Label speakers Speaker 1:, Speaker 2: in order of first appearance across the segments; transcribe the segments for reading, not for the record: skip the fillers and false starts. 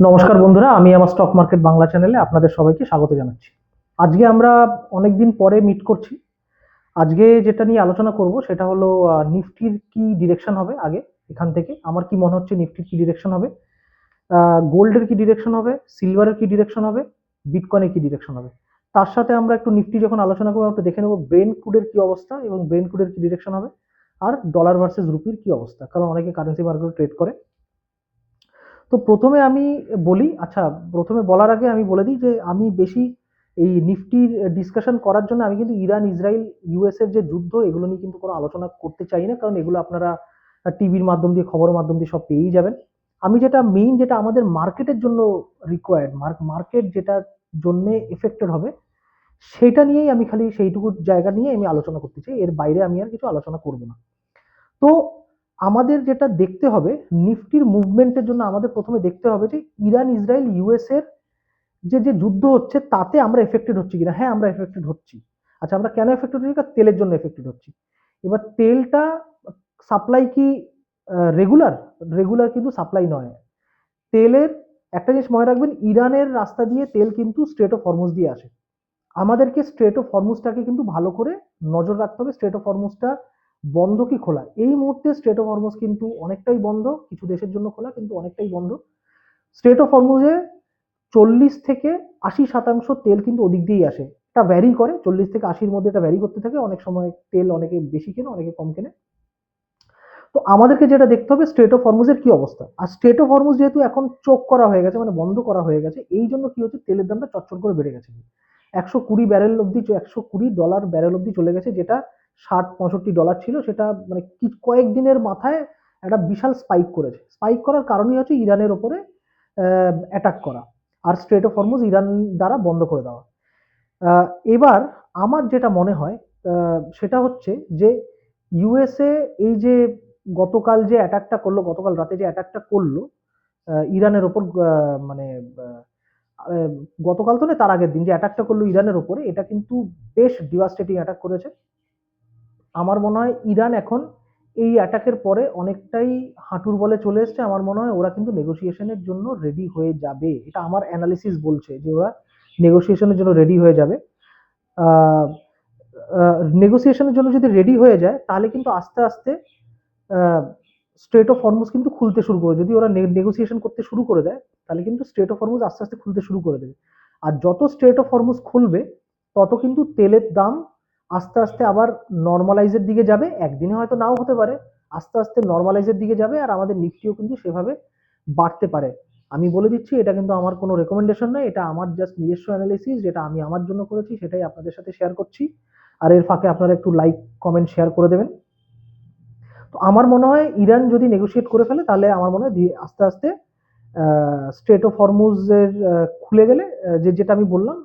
Speaker 1: নমস্কার বন্ধুরা, আমি আমার স্টক মার্কেট বাংলা চ্যানেলে আপনাদের সবাইকে স্বাগত জানাচ্ছি। আজকে আমরা অনেকদিন পরে মিট করছি। আজকে যেটা নিয়ে আলোচনা করব সেটা হলো নিফটির কি ডিরেকশন হবে। আগে এখান থেকে আমার কি মনে হচ্ছে নিফটির কি ডিরেকশন হবে, গোল্ডের কি ডিরেকশন হবে, সিলভারের কি ডিরেকশন হবে, বিটকয়েনের কি ডিরেকশন হবে। তার সাথে আমরা একটু নিফটি যখন আলোচনা করবো একটু দেখে নেবো ব্রেন ক্রুডের কি অবস্থা এবং ব্রেন ক্রুডের কি ডিরেকশন হবে, আর ডলার ভার্সেস রুপির কি অবস্থা, কারণ অনেকে কারেন্সি মার্কেটে ট্রেড করে। তো প্রথমে আমি বলি, আচ্ছা, প্রথমে বলার আগে আমি বলে দিই যে আমি বেশি এই নিফটির ডিসকাশন করার জন্য আমি কিন্তু ইরান ইসরায়েল ইউএস এর যে যুদ্ধ এগুলো নিয়ে কিন্তু কোনো আলোচনা করতে চাই না, কারণ এগুলো আপনারা টিভির মাধ্যম দিয়ে খবরের মাধ্যম দিয়ে সব পেয়েই যাবেন। আমি যেটা মেইন, যেটা আমাদের মার্কেটের জন্য রিকোয়ার্ড, মার্কেট যেটা জন্য এফেক্টেড হবে সেটা নিয়েই আমি খালি সেইটুকু জায়গা নিয়ে আমি আলোচনা করতে চাই, এর বাইরে আমি আর কিছু আলোচনা করব না। তো আমাদের যেটা দেখতে হবে নিফটির মুভমেন্টের জন্য, আমাদের প্রথমে দেখতে হবে যে ইরান ইসরায়েল ইউএস এর যে যে যুদ্ধ হচ্ছে তাতে আমরা এফেক্টেড হচ্ছি কিনা। হ্যাঁ, আমরা এফেক্টেড হচ্ছি। আচ্ছা, আমরা কেন এফেক্টেড হচ্ছি? কারণ তেলের জন্য এফেক্টেড হচ্ছি। এবার তেলটা সাপ্লাই কি রেগুলার? রেগুলার কিন্তু সাপ্লাই নয় তেলের। একটা জিনিস মনে রাখবেন, ইরানের রাস্তা দিয়ে তেল কিন্তু স্ট্রেট অফ হরমুজ দিয়ে আসে। আমাদেরকে স্ট্রেট অফ হরমুজটাকে কিন্তু ভালো করে নজর রাখতে হবে, স্ট্রেট অফ হরমুজটা বন্ধ কি খোলা। এই মুহূর্তে স্ট্রেট অফ হরমুজ কিন্তু অনেকটাই বন্ধ, কিছু দেশের জন্য খোলা কিন্তু অনেকটাই বন্ধ। স্ট্রেট অফ হরমুজে 40 থেকে 80% তেল কিন্তু ওদিক দিয়েই আসে। এটা ভ্যারি করে, 40 থেকে 80-র মধ্যে এটা ভ্যারি করতে থাকে। অনেক সময় তেল অনেকে বেশি কেনে, অনেকে কম কেনে। তো আমাদেরকে যেটা দেখতে হবে স্ট্রেট অফ হরমুজের কি অবস্থা। আর স্ট্রেট অফ হরমুজ যেহেতু এখন চোক করা হয়ে গেছে, মানে বন্ধ করা হয়ে গেছে, এই জন্য কি হচ্ছে, তেলের দামটা চটচট করে বেড়ে গেছে। 120 ব্যারেল অব্দি, $120 অব্দি চলে গেছে, যেটা $60-65 ছিল, সেটা মানে কয়েকদিনের মাথায় একটা বিশাল স্পাইক করেছে। স্পাইক করার কারণই হচ্ছে ইরানের ওপরে অ্যাটাক করা আর স্ট্রেট অফ হরমুজ ইরান দ্বারা বন্ধ করে দেওয়া। আহ, এবার আমার যেটা মনে হয় সেটা হচ্ছে যে ইউএসএ এই যে গতকাল যে অ্যাটাকটা করলো, গতকাল রাতে যে অ্যাটাকটা করলো ইরানের ওপর, মানে আহ, আহ, গতকাল তো না, তার আগের দিন যে অ্যাটাকটা করলো ইরানের ওপরে, এটা কিন্তু বেশ ডিভাস্টেটিং অ্যাটাক করেছে। আমার মনে হয় ইরান এখন এই অ্যাটাকের পরে অনেকটাই হাঁটুর বলে চলে এসছে। আমার মনে হয় ওরা কিন্তু নেগোসিয়েশনের জন্য রেডি হয়ে যাবে, এটা আমার অ্যানালিসিস বলছে যে ওরা নেগোসিয়েশনের জন্য রেডি হয়ে যাবে। নেগোসিয়েশনের জন্য যদি রেডি হয়ে যায় তাহলে কিন্তু আস্তে আস্তে স্ট্রেট অফ হরমুজ কিন্তু খুলতে শুরু করে। যদি ওরা নেগোসিয়েশন করতে শুরু করে দেয় তাহলে কিন্তু স্ট্রেট অফ হরমুজ আস্তে আস্তে খুলতে শুরু করে দেবে। আর যত স্ট্রেট অফ হরমুজ খুলবে তত কিন্তু তেলের দাম আস্তে আস্তে আবার নর্মালাইজের দিকে যাবে। একদিনে হয়তো নাও হতে পারে, আস্তে আস্তে নর্মালাইজের দিকে যাবে, আর আমাদের নিফটিও কিন্তু সেভাবে বাড়তে পারে। আমি বলে দিচ্ছি, এটা কিন্তু আমার কোনো রেকমেন্ডেশন নয়, এটা আমার জাস্ট নিজস্ব অ্যানালিসিস, যেটা আমি আমার জন্য করেছি সেটাই আপনাদের সাথে শেয়ার করছি। আর এর ফাঁকে আপনারা একটু লাইক কমেন্ট শেয়ার করে দেবেন। তো আমার মনে হয় ইরান যদি নেগোশিয়েট করে ফেলে তাহলে আমার মনে হয় আস্তে আস্তে স্ট্রেট অফ হরমুজের খুলে গেলে, যেটা আমি বললাম,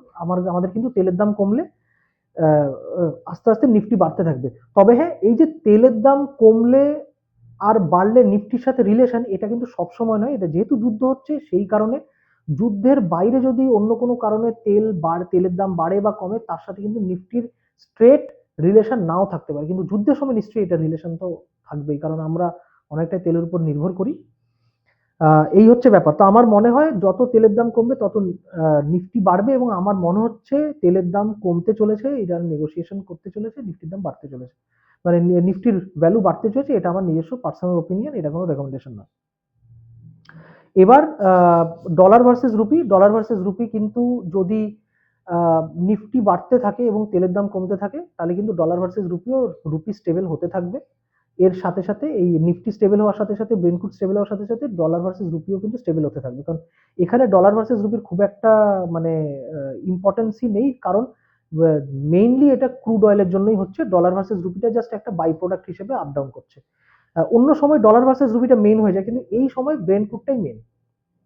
Speaker 1: আমাদের কিন্তু তেলের দাম কমলে আস্তে আস্তে নিফটি বাড়তে থাকবে। তবে হ্যাঁ, এই যে তেলের দাম কমলে আর বাড়লে নিফটির সাথে রিলেশন, এটা কিন্তু সবসময় নয়। এটা যেহেতু যুদ্ধ হচ্ছে সেই কারণে, যুদ্ধের বাইরে যদি অন্য কোনো কারণে তেলের দাম বাড়ে বা কমে, তার সাথে কিন্তু নিফটির স্ট্রেট রিলেশন নাও থাকতে পারে, কিন্তু যুদ্ধের সময় নিশ্চয়ই এটা রিলেশন তো থাকবেই, কারণ আমরা অনেকটাই তেলের উপর নির্ভর করি। এই হচ্ছে ব্যাপার। তো আমার মনে হয় যত তেলের দাম কমবে তত নিফটি বাড়বে, এবং আমার মনে হচ্ছে তেলের দাম কমতে চলেছে, এটা নেগোসিয়েশন করতে চলেছে, নিফটির দাম বাড়তে চলেছে, মানে নিফটির ভ্যালু বাড়তে চলেছে। এটা আমার নিজস্ব পার্সোনাল ওপিনিয়ন, এটা কোনো রেকমেন্ডেশন নয়। এবার ডলার ভার্সেস রুপি কিন্তু যদি নিফটি বাড়তে থাকে এবং তেলের দাম কমতে থাকে তাহলে কিন্তু ডলার ভার্সেস রুপিও, রুপি স্টেবল হতে থাকবে। এর সাথে সাথে এই নিফটি স্টেবল হওয়ার সাথে সাথে, ব্রেন্টফুড স্টেবল হওয়ার সাথে সাথে ডলার ভার্সেস রুপিও কিন্তু স্টেবল হতে থাকবে, কারণ এখানে ডলার ভার্সেস রুপির খুব একটা মানে ইম্পর্টেন্সই নেই, কারণ মেইনলি এটা ক্রুড অয়েলের জন্যই হচ্ছে। ডলার ভার্সেস রুপিটা জাস্ট একটা বাই প্রোডাক্ট হিসেবে আপ ডাউন করছে। অন্য সময় ডলার ভার্সেস রুপিটা মেইন হয়ে যায়, কিন্তু এই সময় ব্রেন্টফুডটাই মেইন।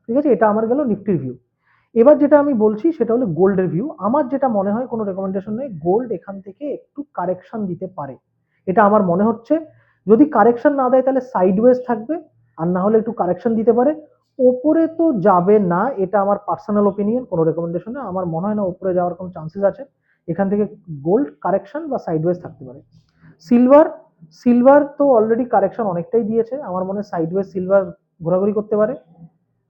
Speaker 1: ঠিক আছে, এটা আমার গেল নিফটির ভিউ। এবার যেটা আমি বলছি সেটা হলো গোল্ডের ভিউ। আমার যেটা মনে হয়, কোনো রেকমেন্ডেশন নেই, গোল্ড এখান থেকে একটু কারেকশন দিতে পারে, এটা আমার মনে হচ্ছে। যদি কারেকশন না দেয় তাহলে সাইডওয়েজ থাকবে, আর না হলে একটু কারেকশন দিতে পারে। ওপরে তো যাবে না, এটা আমার পার্সোনাল ওপিনিয়ন, কোনো রেকমেন্ডেশন না। আমার মনে হয় না ওপরে যাওয়ার কোনো চান্সেস আছে। এখান থেকে গোল্ড কারেকশন বা সাইডওয়েজ থাকতে পারে। সিলভার, সিলভার তো অলরেডি কারেকশন অনেকটাই দিয়েছে, আমার মনে হয় সাইডওয়েজ সিলভার ঘোরাঘুরি করতে পারে।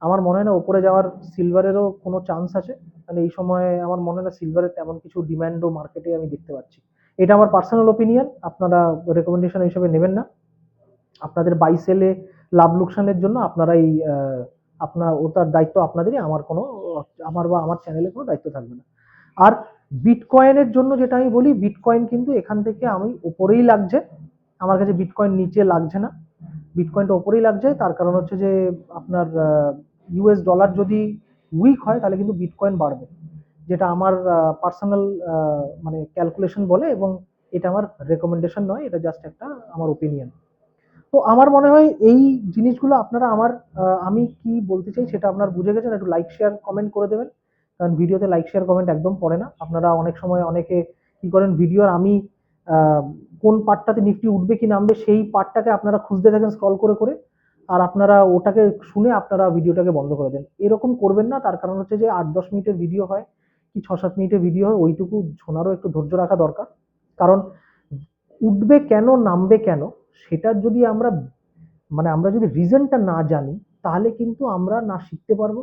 Speaker 1: আমার মনে হয় না ওপরে যাওয়ার সিলভারেরও কোনো চান্স আছে। মানে এই সময়ে আমার মনে হয় না সিলভারের তেমন কিছু ডিমান্ডও মার্কেটে আমি দেখতে পাচ্ছি। এটা আমার পার্সোনাল ওপিনিয়ন, আপনারা রেকমেন্ডেশন হিসেবে নেবেন না। আপনাদের বাই সেলে লাভ লোকসানের জন্য আপনারাই আপনার ওটার দায়িত্ব আপনাদেরই, আমার কোনো আমার বা আমার চ্যানেলে কোনো দায়িত্ব থাকবে না। আর বিটকয়েনের জন্য যেটা আমি বলি, বিটকয়েন কিন্তু এখান থেকে আমি উপরেই লাগছে, আমার কাছে বিটকয়েন নিচে লাগছে না। বিটকয়েনটা ওপরেই লাগছে, তার কারণ হচ্ছে যে আপনার ইউএস ডলার যদি উইক হয় তাহলে কিন্তু বিটকয়েন বাড়বে, যেটা আমার পার্সোনাল মানে ক্যালকুলেশন বলে, এবং এটা আমার রেকমেন্ডেশন নয়, এটা জাস্ট একটা আমার ওপিনিয়ন। তো আমার মনে হয় এই জিনিসগুলো আপনারা আমার আমি কি বলতে চাই সেটা আপনার বুঝে গেছেন। একটু লাইক শেয়ার কমেন্ট করে দেবেন, কারণ ভিডিওতে লাইক শেয়ার কমেন্ট একদম পড়ে না। আপনারা অনেক সময় অনেকে কি করেন, ভিডিওর আমি আহ, কোন পার্টটাতে নিফটি উঠবে কি নামবে সেই পার্টটাকে আপনারা খুঁজতে থাকেন স্ক্রল করে করে, আর আপনারা ওটাকে শুনে আপনারা ভিডিওটাকে বন্ধ করে দেন। এরকম করবেন না, তার কারণ হচ্ছে যে 8-10 মিনিটের ভিডিও হয় কি 6-7 মিনিটের ভিডিও হয়, ওইটুকু শোনারও একটু ধৈর্য রাখা দরকার। কারণ উঠবে কেন নামবে কেন সেটার যদি আমরা মানে আমরা যদি রিজনটা না জানি, তাহলে কিন্তু আমরা না শিখতে পারবো,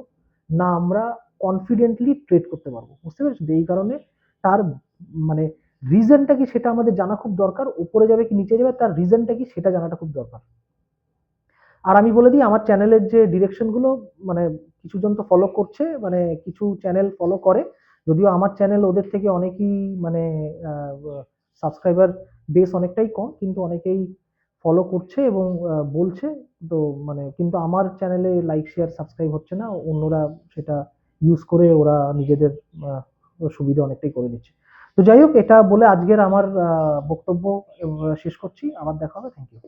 Speaker 1: না আমরা কনফিডেন্টলি ট্রেড করতে পারবো। বুঝতে পেরেছো? তো এই কারণে তার মানে রিজনটা কি সেটা আমাদের জানা খুব দরকার, উপরে যাবে কি নিচে যাবে তার রিজনটা কি সেটা জানাটা খুব দরকার। আর আমি বলে দিই, আমার চ্যানেলের যে ডিরেকশন গুলো মানে কিছু জন তো ফলো করছে, মানে কিছু চ্যানেল ফলো করে, যদিও আমার চ্যানেল ওদের থেকে অনেকই মানে সাবস্ক্রাইবার বেস অনেকটাই কম, কিন্তু অনেকেই ফলো করছে এবং বলছে। তো মানে কিন্তু আমার চ্যানেলে লাইক শেয়ার সাবস্ক্রাইব হচ্ছে না, অন্যরা সেটা ইউজ করে ওরা নিজেদের আহ, সুবিধা অনেকটাই করে দিচ্ছে। তো যাই হোক, এটা বলে আজকের আমার বক্তব্য শেষ করছি। আবার দেখা হবে। Thank you.